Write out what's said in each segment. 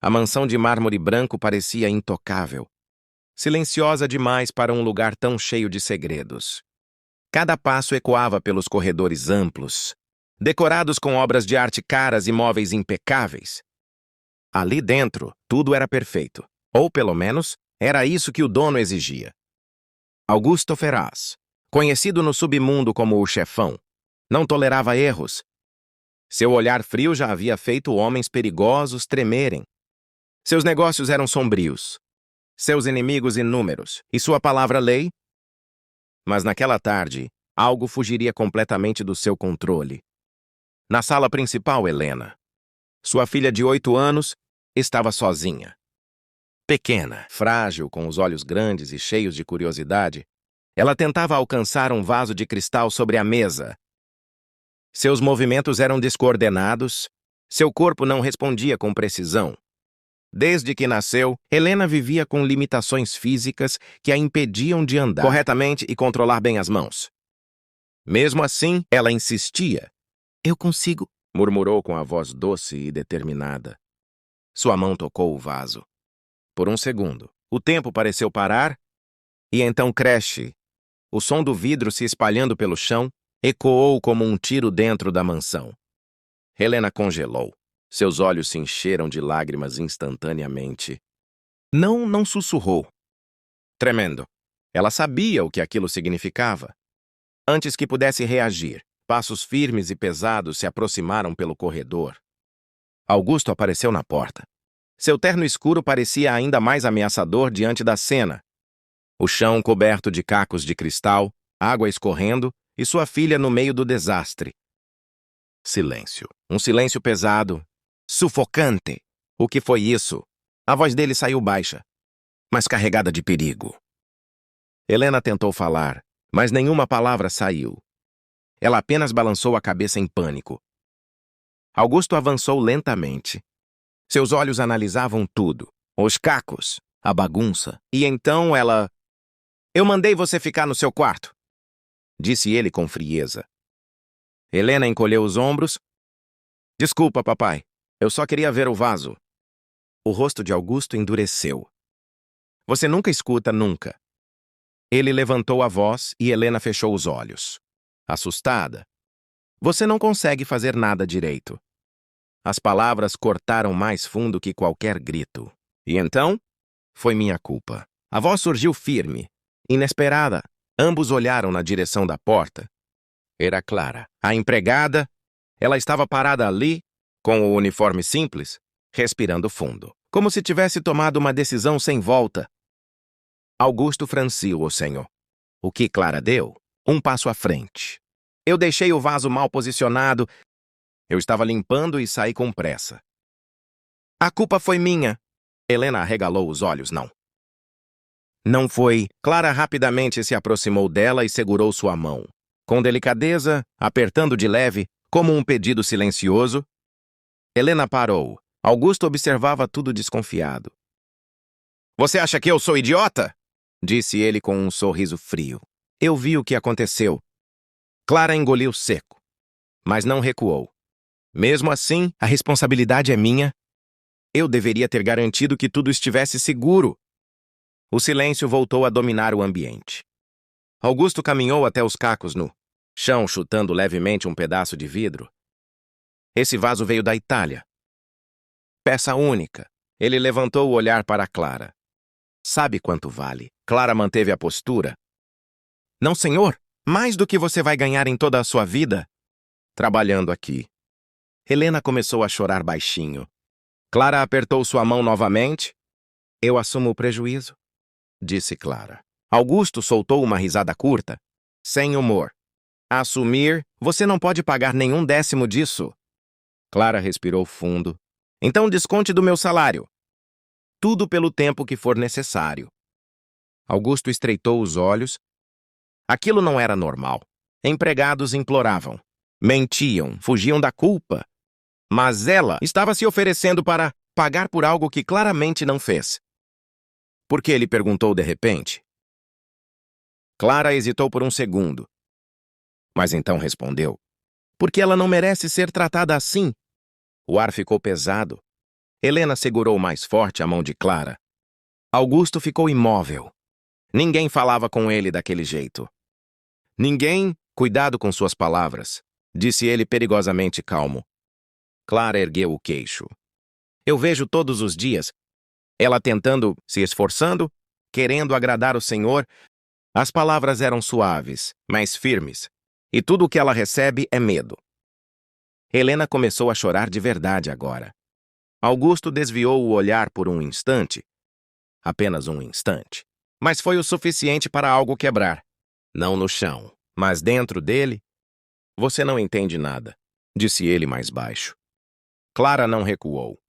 A mansão de mármore branco parecia intocável, silenciosa demais para um lugar tão cheio de segredos. Cada passo ecoava pelos corredores amplos, decorados com obras de arte caras e móveis impecáveis. Ali dentro, tudo era perfeito, ou pelo menos, era isso que o dono exigia. Augusto Ferraz, conhecido no submundo como o chefão, não tolerava erros. Seu olhar frio já havia feito homens perigosos tremerem. Seus negócios eram sombrios, seus inimigos inúmeros, e sua palavra lei. Mas naquela tarde, algo fugiria completamente do seu controle. Na sala principal, Helena, sua filha de 8 anos, estava sozinha. Pequena, frágil, com os olhos grandes e cheios de curiosidade, ela tentava alcançar um vaso de cristal sobre a mesa. Seus movimentos eram descoordenados, seu corpo não respondia com precisão. Desde que nasceu, Helena vivia com limitações físicas que a impediam de andar corretamente e controlar bem as mãos. Mesmo assim, ela insistia. "Eu consigo", murmurou com a voz doce e determinada. Sua mão tocou o vaso. Por um segundo, o tempo pareceu parar, e então creche. O som do vidro se espalhando pelo chão ecoou como um tiro dentro da mansão. Helena congelou. Seus olhos se encheram de lágrimas instantaneamente. Não sussurrou. Tremendo. Ela sabia o que aquilo significava. Antes que pudesse reagir, passos firmes e pesados se aproximaram pelo corredor. Augusto apareceu na porta. Seu terno escuro parecia ainda mais ameaçador diante da cena. O chão coberto de cacos de cristal, água escorrendo e sua filha no meio do desastre. Silêncio. Um silêncio pesado, sufocante. O que foi isso? A voz dele saiu baixa, mas carregada de perigo. Helena tentou falar, mas nenhuma palavra saiu. Ela apenas balançou a cabeça em pânico. Augusto avançou lentamente. Seus olhos analisavam tudo. Os cacos, a bagunça. E então ela... "Eu mandei você ficar no seu quarto", disse ele com frieza. Helena encolheu os ombros. "Desculpa, papai. Eu só queria ver o vaso." O rosto de Augusto endureceu. "Você nunca escuta, nunca." Ele levantou a voz e Helena fechou os olhos. Assustada. "Você não consegue fazer nada direito." As palavras cortaram mais fundo que qualquer grito. E então, foi minha culpa. A voz surgiu firme, inesperada. Ambos olharam na direção da porta. Era Clara, a empregada. Ela estava parada ali, com o uniforme simples, respirando fundo, como se tivesse tomado uma decisão sem volta. Augusto franciu o senho. O que Clara deu? Um passo à frente. "Eu deixei o vaso mal posicionado. Eu estava limpando e saí com pressa." "A culpa foi minha." Helena arregalou os olhos. Não foi. Clara rapidamente se aproximou dela e segurou sua mão. Com delicadeza, apertando de leve, como um pedido silencioso. Helena parou. Augusto observava tudo desconfiado. "Você acha que eu sou idiota?" disse ele com um sorriso frio. "Eu vi o que aconteceu." Clara engoliu seco, mas não recuou. "Mesmo assim, a responsabilidade é minha. Eu deveria ter garantido que tudo estivesse seguro." O silêncio voltou a dominar o ambiente. Augusto caminhou até os cacos no chão, chutando levemente um pedaço de vidro. Esse vaso veio da Itália. Peça única. Ele levantou o olhar para Clara. "Sabe quanto vale?" Clara manteve a postura. "Não, senhor. Mais do que você vai ganhar em toda a sua vida trabalhando aqui." Helena começou a chorar baixinho. Clara apertou sua mão novamente. "Eu assumo o prejuízo", disse Clara. Augusto soltou uma risada curta, sem humor. "Assumir? Você não pode pagar nenhum décimo disso." Clara respirou fundo. "Então desconte do meu salário. Tudo pelo tempo que for necessário." Augusto estreitou os olhos. Aquilo não era normal. Empregados imploravam, mentiam, fugiam da culpa. Mas ela estava se oferecendo para pagar por algo que claramente não fez. Por que ele perguntou de repente? Clara hesitou por um segundo. Mas então respondeu. Porque ela não merece ser tratada assim. O ar ficou pesado. Helena segurou mais forte a mão de Clara. Augusto ficou imóvel. Ninguém falava com ele daquele jeito. Ninguém, cuidado com suas palavras, disse ele perigosamente calmo. Clara ergueu o queixo. Eu vejo todos os dias ela tentando, se esforçando, querendo agradar o Senhor. As palavras eram suaves, mas firmes, e tudo o que ela recebe é medo. Helena começou a chorar de verdade agora. Augusto desviou o olhar por um instante, apenas um instante, mas foi o suficiente para algo quebrar. Não no chão, mas dentro dele. Você não entende nada, disse ele mais baixo. Clara não recuou.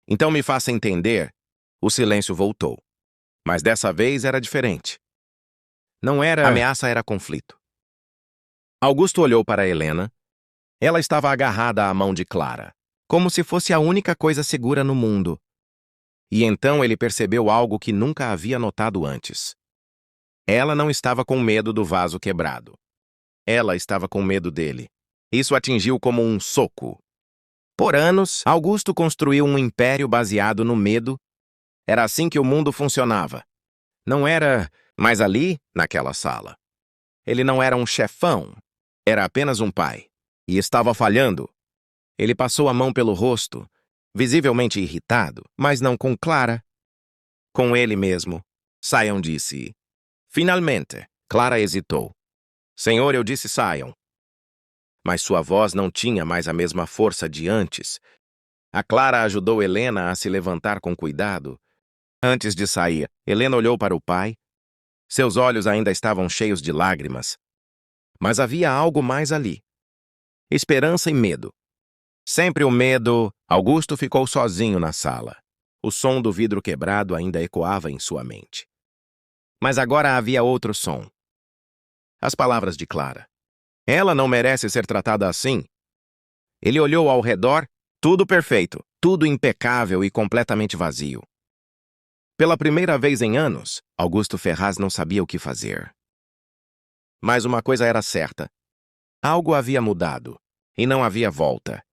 Então me faça entender. O silêncio voltou. Mas dessa vez era diferente. Não era ameaça, era conflito. Augusto olhou para Helena. Ela estava agarrada à mão de Clara, como se fosse a única coisa segura no mundo. E então ele percebeu algo que nunca havia notado antes. Ela não estava com medo do vaso quebrado. Ela estava com medo dele. Isso atingiu como um soco. Por anos, Augusto construiu um império baseado no medo. Era assim que o mundo funcionava. Não era, mas ali, naquela sala. Ele não era um chefão, era apenas um pai. E estava falhando. Ele passou a mão pelo rosto, visivelmente irritado, mas não com Clara. Com ele mesmo. Saiam, disse. Finalmente, Clara hesitou. Senhor, eu disse saiam. Mas sua voz não tinha mais a mesma força de antes. A Clara ajudou Helena a se levantar com cuidado. Antes de sair, Helena olhou para o pai. Seus olhos ainda estavam cheios de lágrimas. Mas havia algo mais ali. Esperança e medo. Sempre o medo. Augusto ficou sozinho na sala. O som do vidro quebrado ainda ecoava em sua mente. Mas agora havia outro som. As palavras de Clara. Ela não merece ser tratada assim. Ele olhou ao redor, tudo perfeito, tudo impecável e completamente vazio. Pela primeira vez em anos, Augusto Ferraz não sabia o que fazer. Mas uma coisa era certa. Algo havia mudado, e não havia volta.